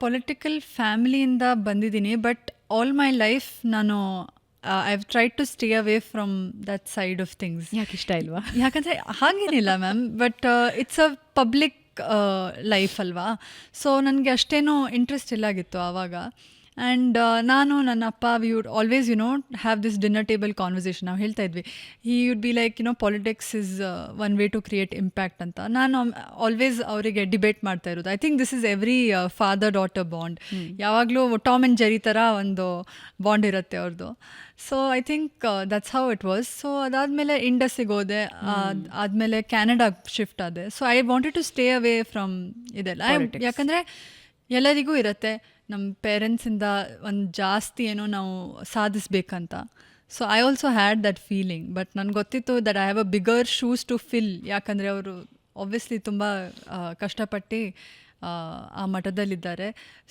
Political ಫ್ಯಾಮಿಲಿಯಿಂದ ಬಂದಿದ್ದೀನಿ, but all my life ನಾನು I have tried to stay away from that side of things. ಯಾಕೆ ಇಷ್ಟ ಇಲ್ವಾ? ಯಾಕಂದರೆ ಹಾಗೇನಿಲ್ಲ ma'am, but it's a public life ಅಲ್ವಾ. ಸೊ ನನಗೆ ಅಷ್ಟೇನೂ ಇಂಟ್ರೆಸ್ಟ್ ಇಲ್ಲಾಗಿತ್ತು ಆವಾಗ. ಆ್ಯಂಡ್ ನಾನು ನನ್ನ ಅಪ್ಪ we would always have this dinner table conversation. ನಾವು ಹೇಳ್ತಾ ಇದ್ವಿ, ಈ would be like politics is one way to create impact ಅಂತ. ನಾನು ಆಲ್ವೇಸ್ ಅವರಿಗೆ ಡಿಬೇಟ್ ಮಾಡ್ತಾ ಇರೋದು. I think this is every father daughter bond. ಯಾವಾಗಲೂ ಟಾಮ್ ಆ್ಯಂಡ್ ಜೆರಿ ಥರ ಒಂದು ಬಾಂಡ್ ಇರುತ್ತೆ ಅವ್ರದ್ದು. So I think that's how it was. So ಅದಾದಮೇಲೆ ಇಂಡಸ್ಸಿಗೆ ಹೋದೆ, ಆದಮೇಲೆ ಕ್ಯಾನಡಾಗೆ ಶಿಫ್ಟ್ ಆದೆ. So I wanted to stay away from ಇದೆಲ್ಲ. ಯಾಕಂದರೆ ಎಲ್ಲರಿಗೂ ಇರುತ್ತೆ ನಮ್ಮ ಪೇರೆಂಟ್ಸಿಂದ ಒಂದು ಜಾಸ್ತಿ ಏನೋ ನಾವು ಸಾಧಿಸ್ಬೇಕಂತ. So I also had that feeling. But ನನಗೆ ಗೊತ್ತಿತ್ತು that I have a bigger shoes to fill. ಯಾಕಂದರೆ ಅವರು ಆಬ್ವಿಯಸ್ಲಿ ತುಂಬ ಕಷ್ಟಪಟ್ಟು ಆ ಮಠದಲ್ಲಿದ್ದಾರೆ.